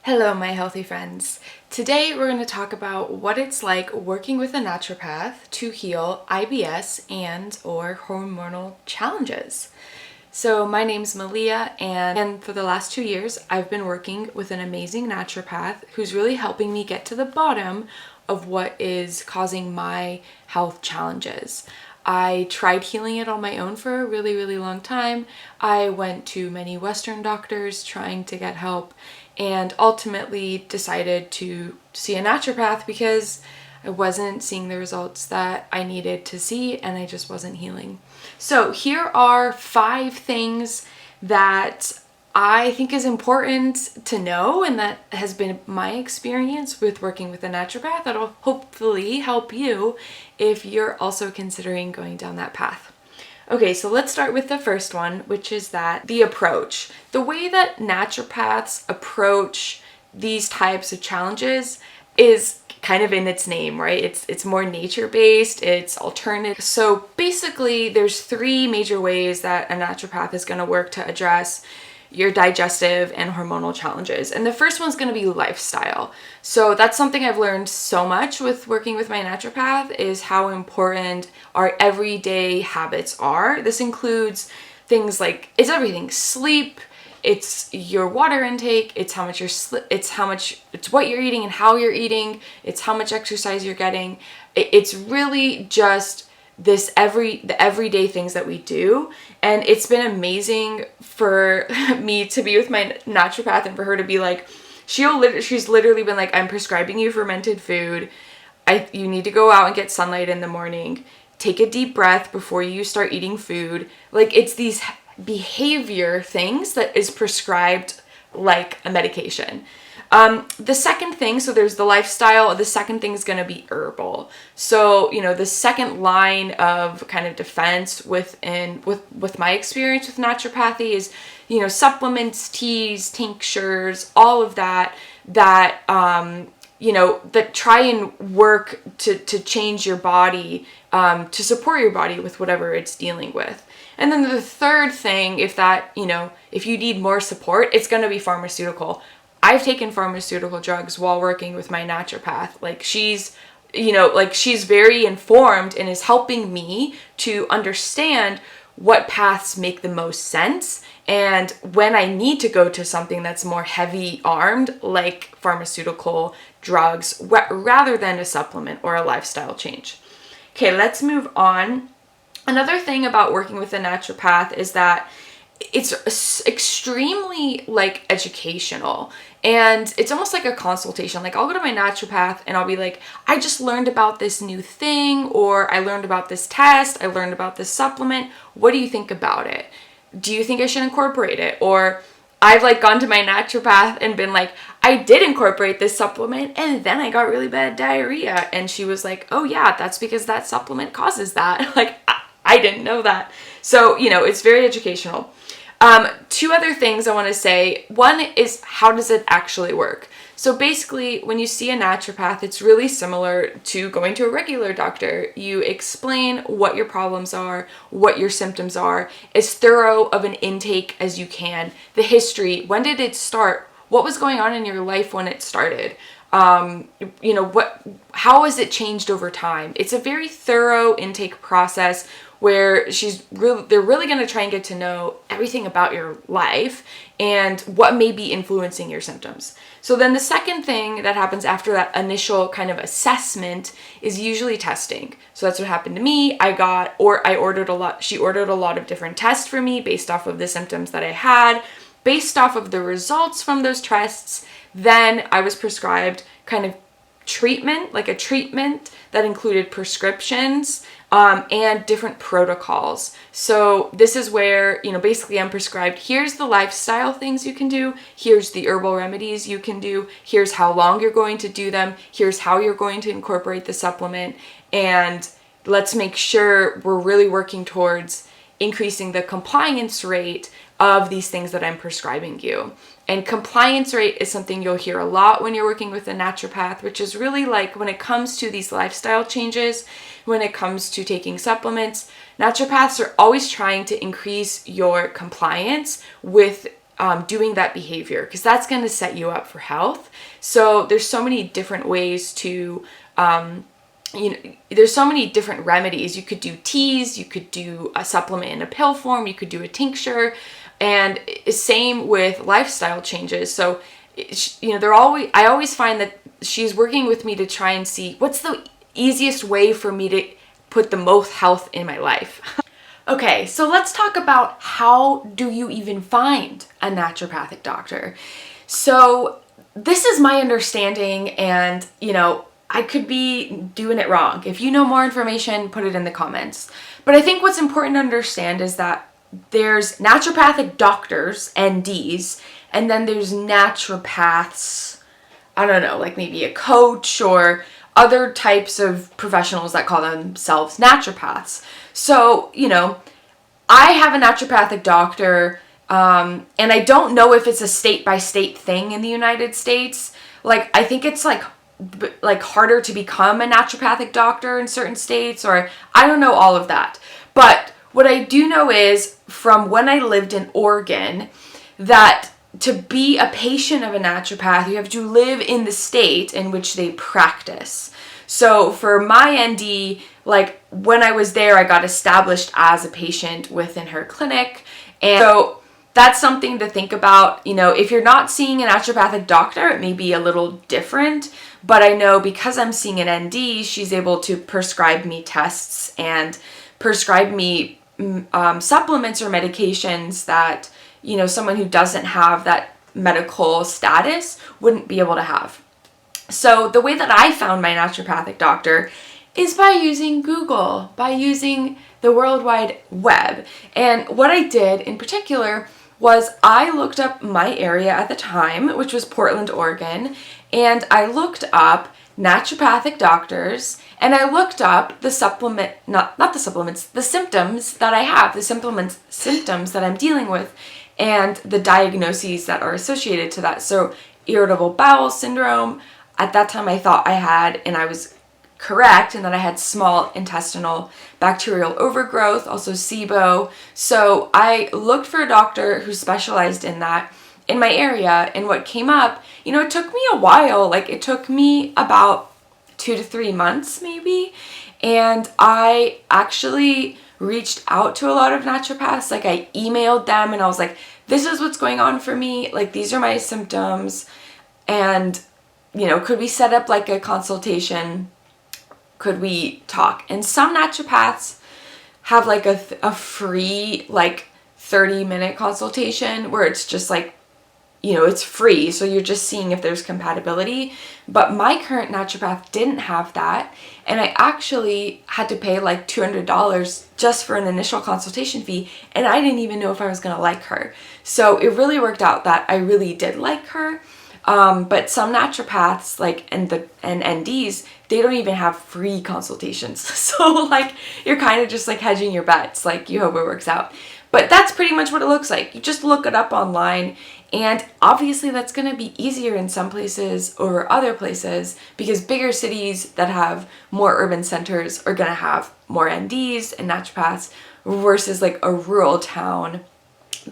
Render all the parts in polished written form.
Hello, my healthy friends. Today we're going to talk about what it's like working with a naturopath to heal IBS and/or hormonal challenges. So my name's Malia, and for the last 2 years I've been working with an amazing naturopath who's really helping me get to the bottom of what is causing my health challenges. I tried healing it on my own for a really, really long time. I went to many Western doctors trying to get help and ultimately decided to see a naturopath because I wasn't seeing the results that I needed to see and I just wasn't healing. So here are 5 things that I think is important to know, and that has been my experience with working with a naturopath that'll hopefully help you if you're also considering going down that path. Okay, so let's start with the first one, which is that the approach. The way that naturopaths approach these types of challenges is kind of in its name, right? It's more nature-based, it's alternative. So basically, there's 3 major ways that a naturopath is going to work to address your digestive and hormonal challenges. And the first one's going to be lifestyle. So that's something I've learned so much with working with my naturopath, is how important our everyday habits are. This includes things like, it's everything: sleep, it's your water intake, it's how much it's what you're eating and how you're eating, it's how much exercise you're getting. It's really just the everyday things that we do. And it's been amazing for me to be with my naturopath and for her to be like, she's literally been like, I'm prescribing you fermented food. You need to go out and get sunlight in the morning. Take a deep breath before you start eating food. Like, it's these behavior things that is prescribed like a medication. The second thing, so there's the lifestyle, the second thing is going to be herbal. So, the second line of kind of defense with my experience with naturopathy is, supplements, teas, tinctures, all of that that try and work to change your body, to support your body with whatever it's dealing with. And then the third thing, if you need more support, it's going to be pharmaceutical. I've taken pharmaceutical drugs while working with my naturopath. She's very informed and is helping me to understand what paths make the most sense and when I need to go to something that's more heavy armed, like pharmaceutical drugs, rather than a supplement or a lifestyle change. Okay, let's move on. Another thing about working with a naturopath is that it's extremely educational, and it's almost like a consultation. Like, I'll go to my naturopath and I'll be like, I just learned about this new thing, or I learned about this test, I learned about this supplement. What do you think about it? Do you think I should incorporate it? Or I've gone to my naturopath and been like, I did incorporate this supplement and then I got really bad diarrhea. And she was like, oh yeah, that's because that supplement causes that. I didn't know that. So, it's very educational. 2 other things I want to say. One is, how does it actually work? So basically, when you see a naturopath, it's really similar to going to a regular doctor. You explain what your problems are, what your symptoms are, as thorough of an intake as you can. The history, when did it start? What was going on in your life when it started? How has it changed over time? It's a very thorough intake process where they're really going to try and get to know everything about your life and what may be influencing your symptoms. So then the second thing that happens after that initial kind of assessment is usually testing. So that's what happened to me. I ordered a lot. She ordered a lot of different tests for me based off of the symptoms that I had. Based off of the results from those tests, then I was prescribed kind of treatment, like a treatment that included prescriptions, and different protocols. So this is where, basically I'm prescribed, here's the lifestyle things you can do, here's the herbal remedies you can do, here's how long you're going to do them, here's how you're going to incorporate the supplement, and let's make sure we're really working towards increasing the compliance rate of these things that I'm prescribing you. And compliance rate is something you'll hear a lot when you're working with a naturopath, which is really when it comes to these lifestyle changes, when it comes to taking supplements, naturopaths are always trying to increase your compliance with doing that behavior, because that's going to set you up for health. So there's so many different ways to, there's so many different remedies. You could do teas, you could do a supplement in a pill form, you could do a tincture, and same with lifestyle changes. So, I always find that she's working with me to try and see what's the easiest way for me to put the most health in my life. Okay, so let's talk about how do you even find a naturopathic doctor. So this is my understanding, and I could be doing it wrong. If you know more information, put it in the comments. But I think what's important to understand is that there's naturopathic doctors, NDs, and then there's naturopaths, I don't know, like maybe a coach or other types of professionals that call themselves naturopaths. So, I have a naturopathic doctor, and I don't know if it's a state-by-state thing in the United States. Like, I think it's like harder to become a naturopathic doctor in certain states, or I don't know all of that. But what I do know is from when I lived in Oregon, that to be a patient of a naturopath, you have to live in the state in which they practice. So for my ND, like when I was there, I got established as a patient within her clinic. And so that's something to think about. If you're not seeing a naturopathic doctor, it may be a little different. But I know because I'm seeing an ND, she's able to prescribe me tests and prescribe me supplements or medications that, someone who doesn't have that medical status wouldn't be able to have. So the way that I found my naturopathic doctor is by using Google, by using the World Wide Web. And what I did in particular was I looked up my area at the time, which was Portland, Oregon, and I looked up naturopathic doctors, and I looked up the the symptoms that I have, the symptoms that I'm dealing with, and the diagnoses that are associated to that. So irritable bowel syndrome, at that time I thought I had, and I was correct, and that I had small intestinal bacterial overgrowth, also SIBO. So I looked for a doctor who specialized in that in my area, and what came up, it took me a while. Like, it took me about 2 to 3 months maybe, and I actually reached out to a lot of naturopaths. Like, I emailed them and I was like, this is what's going on for me, like these are my symptoms, and could we set up like a consultation? Could we talk? And some naturopaths have like a free like 30-minute consultation where it's just like, it's free. So you're just seeing if there's compatibility. But my current naturopath didn't have that. And I actually had to pay like $200 just for an initial consultation fee. And I didn't even know if I was going to like her. So it really worked out that I really did like her. But some naturopaths, and NDs, they don't even have free consultations. So like, you're kind of just like hedging your bets. Like, you hope it works out. But that's pretty much what it looks like. You just look it up online, and obviously that's going to be easier in some places over other places, because bigger cities that have more urban centers are going to have more NDs and naturopaths versus like a rural town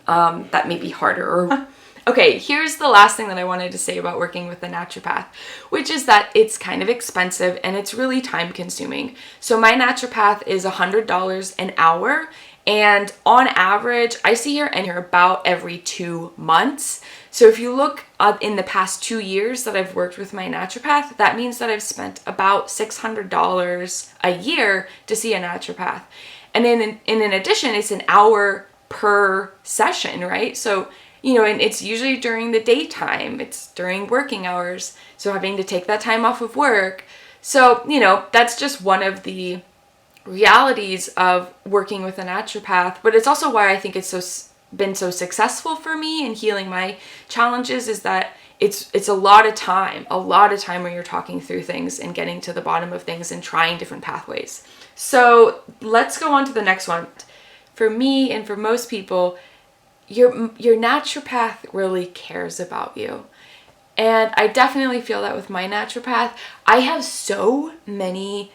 that may be harder. Okay, here's the last thing that I wanted to say about working with a naturopath, which is that it's kind of expensive and it's really time consuming. So my naturopath is $100 an hour, and on average, I see her in here about every 2 months. So if you look in the past 2 years that I've worked with my naturopath, that means that I've spent about $600 a year to see a naturopath. And then in addition, it's an hour per session, right? So, and it's usually during the daytime, it's during working hours. So having to take that time off of work. So, that's just one of the realities of working with a naturopath, but it's also why I think it's been so successful for me in healing my challenges, is that it's a lot of time where you're talking through things and getting to the bottom of things and trying different pathways. So let's go on to the next one. For me and for most people, your naturopath really cares about you. And I definitely feel that with my naturopath. I have so many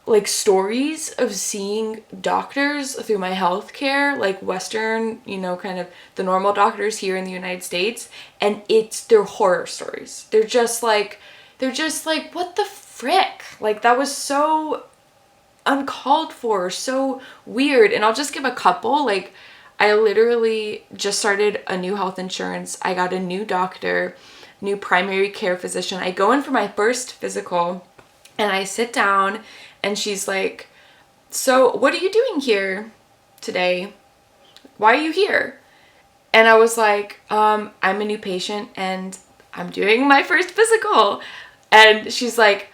like stories of seeing doctors through my healthcare, like Western, you know, kind of the normal doctors here in the United States, and they're horror stories. They're just like, what the frick? Like, that was so uncalled for, so weird. And I'll just give a couple. Like, I literally just started a new health insurance. I got a new doctor, new primary care physician. I go in for my first physical and I sit down and she's like, so what are you doing here today? Why are you here? And I was like, I'm a new patient and I'm doing my first physical. And she's like,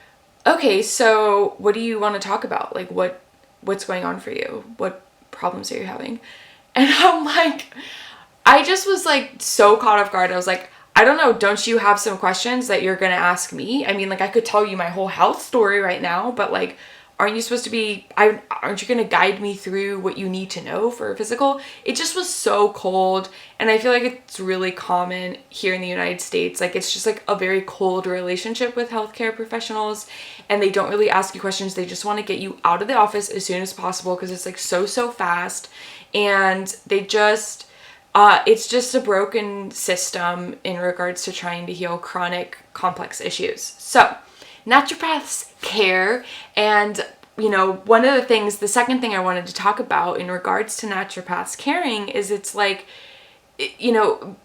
okay, so what do you want to talk about? Like, what's going on for you? What problems are you having? And I'm like, I just was like so caught off guard. I was like, I don't know, don't you have some questions that you're going to ask me? I mean, like, I could tell you my whole health story right now, but like, aren't you supposed to be, aren't you going to guide me through what you need to know for a physical? It just was so cold. And I feel like it's really common here in the United States. Like, it's just like a very cold relationship with healthcare professionals, and they don't really ask you questions. They just want to get you out of the office as soon as possible because it's like so fast. And they just, it's just a broken system in regards to trying to heal chronic complex issues. So naturopaths care, and you know, one of the things, the second thing I wanted to talk about in regards to naturopaths caring is it's like, you know,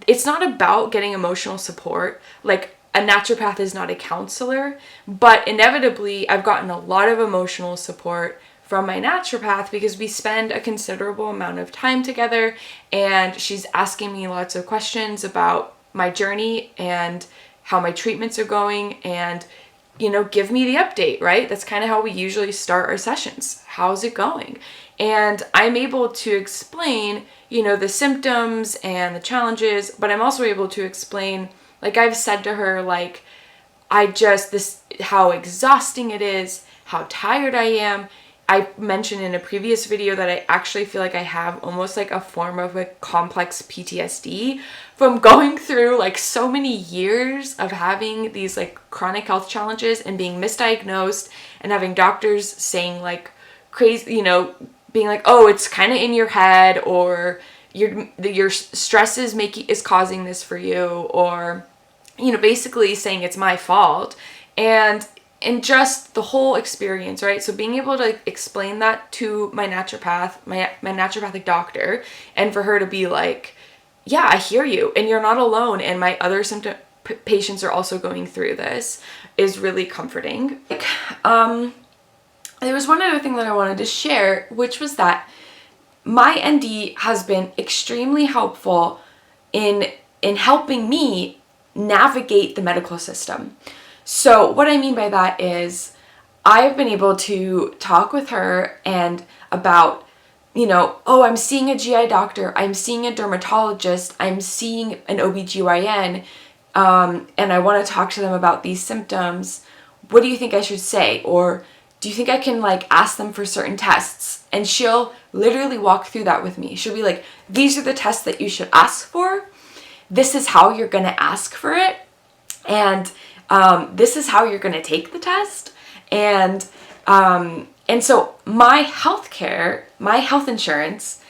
it's not about getting emotional support. Like, a naturopath is not a counselor, but inevitably I've gotten a lot of emotional support from my naturopath because we spend a considerable amount of time together, and she's asking me lots of questions about my journey and how my treatments are going, and, you know, give me the update, right? That's kind of how we usually start our sessions. How's it going? And I'm able to explain, you know, the symptoms and the challenges, but I'm also able to explain, like I've said to her, like, how exhausting it is, how tired I am. I mentioned in a previous video that I actually feel like I have almost like a form of a complex PTSD from going through like so many years of having these like chronic health challenges and being misdiagnosed and having doctors saying like crazy, you know, being like, oh, it's kind of in your head, or your stress is causing this for you, or, you know, basically saying it's my fault. And just the whole experience, right? So being able to explain that to my naturopath, my naturopathic doctor, and for her to be like, yeah, I hear you, and you're not alone, and my other patients are also going through this, is really comforting. There was one other thing that I wanted to share, which was that my ND has been extremely helpful in helping me navigate the medical system. So what I mean by that is I've been able to talk with her and about, you know, oh, I'm seeing a GI doctor, I'm seeing a dermatologist, I'm seeing an OBGYN, and I want to talk to them about these symptoms. What do you think I should say? Or do you think I can like ask them for certain tests? And she'll literally walk through that with me. She'll be like, these are the tests that you should ask for. This is how you're going to ask for it. And this is how you're going to take the test. And so my healthcare, my health insurance,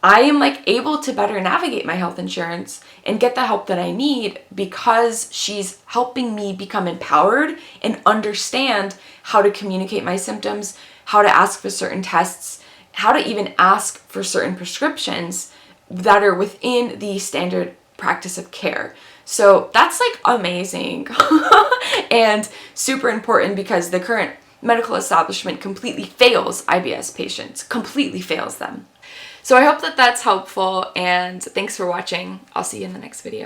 I am like able to better navigate my health insurance and get the help that I need because she's helping me become empowered and understand how to communicate my symptoms, how to ask for certain tests, how to even ask for certain prescriptions that are within the standard practice of care. So that's like amazing and super important because the current medical establishment completely fails IBS patients, completely fails them. So I hope that that's helpful, and thanks for watching. I'll see you in the next video.